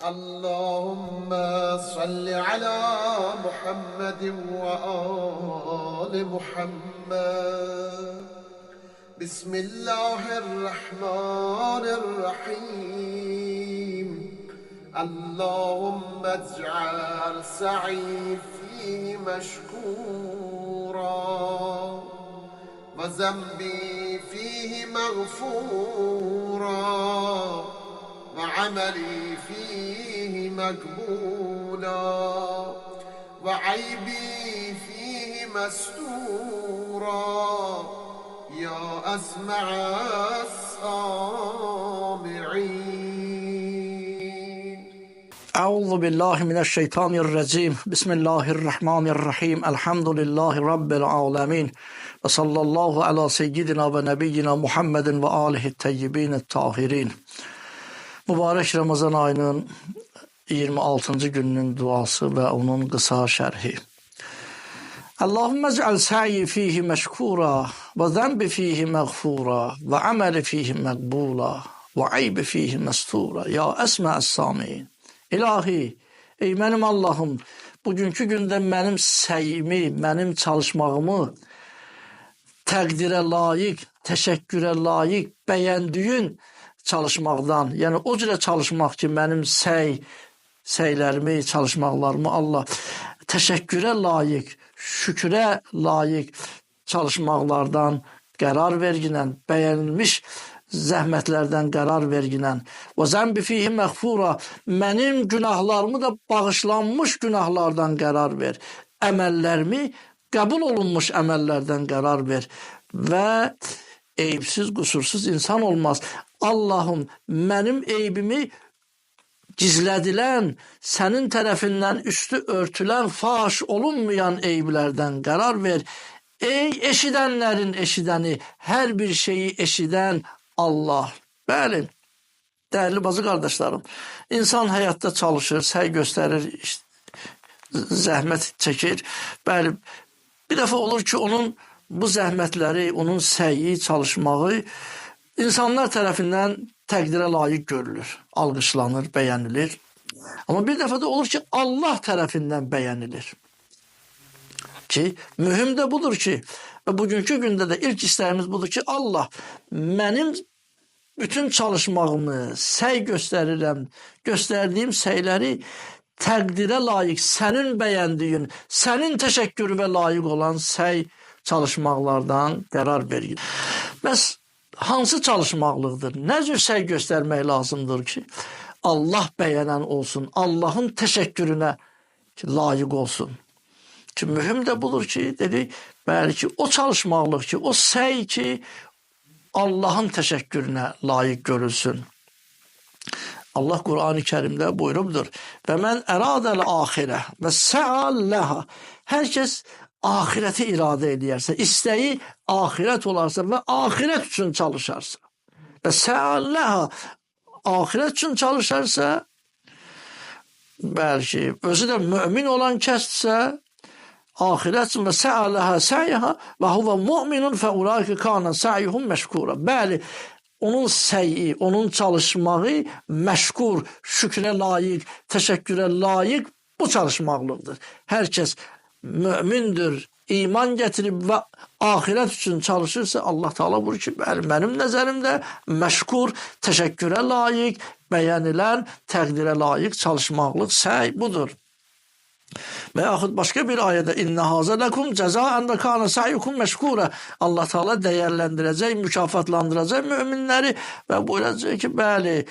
اللهم صل على محمد وآل محمد. بسم الله الرحمن الرحيم. اللهم اجعل سعي فيه مشكورا وذنبي فيه مغفورا وعملي فيه مقبولا وعيبي فيه مستورا يا أسمع السامعين. أعوذ بالله من الشيطان الرجيم. بسم الله الرحمن الرحيم. الحمد لله رب العالمين وصلى الله على سيدنا ونبينا محمد وآله الطيبين الطاهرين. Mübarək Ramazan ayının 26-cı gününün duası və onun qısa şərhi. Allahümme ec'al sa'i fihi meşkura ve zenbi fihi məğfura ve ameli fihi məqbula ve aybi fihi mestura ya esma'es sami'in. İlahi, ey mənim Allahım, bugünkü gündə mənim səyimi, mənim çalışmağımı təqdirə layiq, təşəkkürə layiq bəyəndiyin çalışmaqdan, yəni o cürə çalışmaq ki, mənim səylərimi, çalışmaqlarımı Allah təşəkkürə layiq, şükrə layiq çalışmaqlardan qərar verginən, bəyənilmiş zəhmətlərdən qərar verginən və zəmbi fihi məğfura, mənim günahlarımı da bağışlanmış günahlardan qərar ver, əməllərimi qəbul olunmuş əməllərdən qərar ver və eyibsiz, qusursuz insan olmaz. Allahım, mənim eybimi gizlədilən, sənin tərəfindən üstü örtülən, faş olunmayan eyblərdən qərar ver. Ey eşidənlərin eşidəni, hər bir şeyi eşidən Allah. Bəli, dəyərli bazı qardaşlarım, insan həyatda çalışır, səy göstərir, zəhmət çəkir. Bəli, bir dəfə olur ki, onun bu zəhmətləri, onun səyi, çalışmağı insanlar tərəfindən təqdirə layiq görülür, alqışlanır, bəyənilir. Amma bir dəfə də olur ki, Allah tərəfindən bəyənilir. Ki, mühüm də budur ki, və bugünkü gündə də ilk istəyimiz budur ki, Allah mənim bütün çalışmağımı, səy göstərirəm, göstərdiyim səyləri təqdirə layiq, sənin bəyəndiyin, sənin təşəkkürünə layiq olan səy çalışmaqlardan qərar verir. Bəs hansı çalışmaqlıqdır? Nə cür səy göstərmək lazımdır ki, Allah bəyənən olsun, Allahın təşəkkürünə layiq olsun. Ki, mühüm də budur ki, dedik, bəli ki, o çalışmaqlıq ki, o səy ki, Allahın təşəkkürünə layiq görülsün. Allah Qur'an-ı Kərimdə buyurubdur. Və mən əradəl axirə və sə'alləha. Hər kəs ahireti iradə edərsə, istəyi ahirət olarsa və ahirət üçün çalışarsa və sə'alləha, ahirət üçün çalışarsa, bəlkə özü də mümin olan kəsdirsə, ahirət üçün və sə'alləha sə'yəha və huvə mu'minun fəulaikə kana sə'yuhum məşkura. Bəli, onun səyi, onun çalışmağı məşkur, şükrə layiq, təşəkkürə layiq bu çalışmaqlıqdır. Hər kəs mümindir, iman gətirib və ahirət üçün çalışırsa, Allah Teala buyurur ki, mənim nəzərimdə məşkur, təşəkkürə layiq, bəyənilən, təqdirə layiq çalışmaqlıq səy budur. Və yaxud başqa bir ayədə İnnə hazə ləkum cəzaən və kana səyyukum məşkura. Allah Teala dəyərləndirəcək, mükafatlandıracaq müminləri və buyuracaq ki, bəli,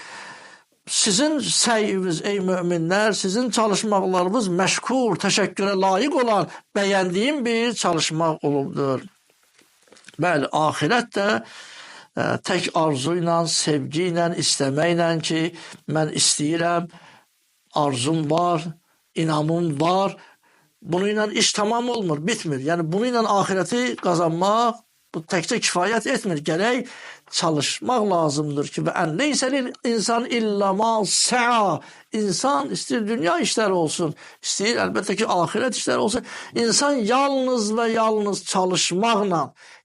sizin səyiniz, ey müminlər, sizin çalışmaqlarınız məşkur, təşəkkürə layiq olan, bəyəndiyim bir çalışmaq olubdur. Bəli, ahirət də tək arzu ilə, sevgi ilə, istəməklə ki, mən istəyirəm, arzum var, inamım var, bununla iş tamam olmur, bitmir. Yəni, bununla ahirəti qazanmaq Bu təkcə kifayət etmir. Gərək çalışmaq lazımdır ki, və ən leysəlil insan illa ma sə'a. İnsan istəyir dünya işləri olsun, istəyir əlbəttə ki, axirət işləri olsun. İnsan yalnız və yalnız çalışmaqla,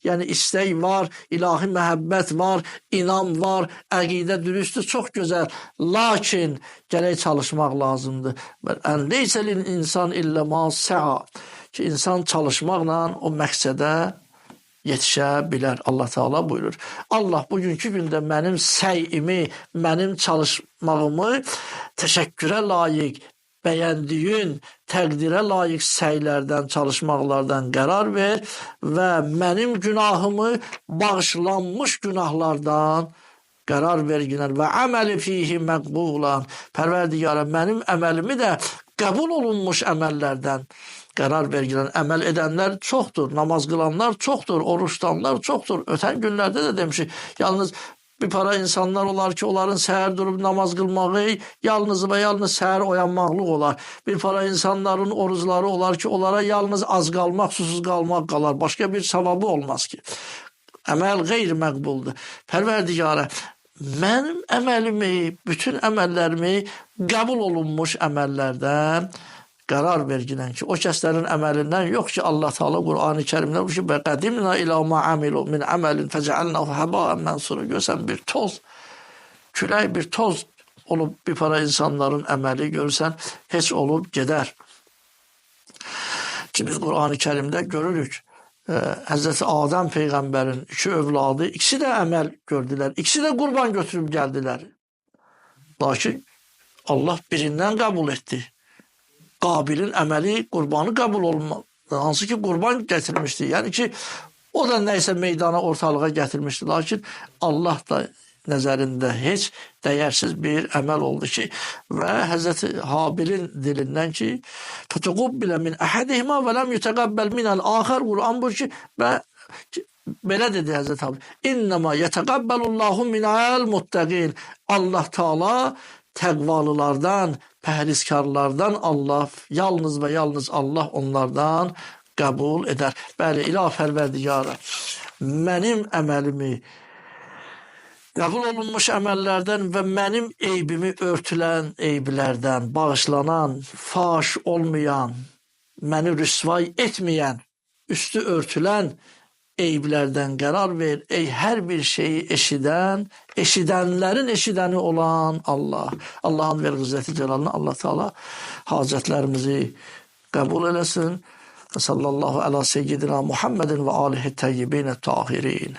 yəni istək var, ilahi məhəbbət var, inam var, əqidə dürüstdür, çox gözəl. Lakin gərək çalışmaq lazımdır. Və ən leysəlil insan illa ma sə'a. Ki, insan çalışmaqla o məqsədə yetişə bilər. Allah Teala buyurur. Allah bugünkü gündə mənim səyimi, mənim çalışmağımı təşəkkürə layiq, bəyəndiyin, təqdirə layiq səylərdən, çalışmaqlardan qərar ver və mənim günahımı bağışlanmış günahlardan qərar verginər və əməli fihi məqbulan. Pərverdigara, mənim əməlimi də qəbul olunmuş əməllərdən qərar verginən. Əməl edənlər çoxdur, namaz qılanlar çoxdur, oruç tutanlar çoxdur. Ötən günlərdə də demişik, yalnız bir para insanlar olar ki, onların səhər durub namaz qılmağı yalnız və yalnız səhər oyanmaqlıq olar. Bir para insanların orucları olar ki, onlara yalnız az qalmaq, susuz qalmaq qalar. Başqa bir savabı olmaz ki. Əməl qeyri-məqbuldur. Pərverdigara, mənim əməlimi, bütün əməllərimi qəbul olunmuş əməllərdən qərar verginən ki, o kəslərin əməlindən yox ki, Allah Teala Qur'an-ı Kərimdə bu ki, "Qədimna ilə ma amilu min əməlin fəcəalnahu həba'ən mənsura." Görsən bir toz, külək bir toz olub bir para insanların əməli görürsən, heç olub gedər. Ki biz Qur'an-ı Kərimdə görürük. Həzrəti Adəm Peyğəmbərin 2 övladı, ikisi də əməl gördülər. İkisi də qurban götürüb gəldilər. Lakin Allah birindən qəbul etdi. Qabilin əməli, qurbanı qəbul olmadı. Hansı ki, qurban gətirmişdi. Yəni ki, o da nəysə meydana, ortalığa gətirmişdi. Lakin Allah da nəzərində heç dəyərsiz bir əməl oldu ki, və Həzrəti Habilin dilindən ki, "Fətəqubbilə min əhədihimə və ləm yutəqəbbəl minəl axər." Quran buyur ki, və belə dedi Həzrəti Habil, "İnnəmə yətəqəbbəlullahu minəl muttəqin." Allah Teala təqvalılardan, pəhrizkarlardan Allah, yalnız və yalnız Allah onlardan qəbul edər. Bəli, ilah Pərverdigara, mənim əməlimi qəbul olunmuş əməllərdən və mənim eybimi örtülən eyblərdən, bağışlanan, faş olmayan, məni rüsvay etməyən, üstü örtülən eyblərdən qərar ver. Ey hər bir şeyi eşidən, eşidənlərin eşidəni olan Allah. Allahın ver izzəti cəlalına Allah Teala hacətlərimizi qəbul eləsin. Və sallallahu əla seyyidina Muhammedin və alihi təyyibin tahirin.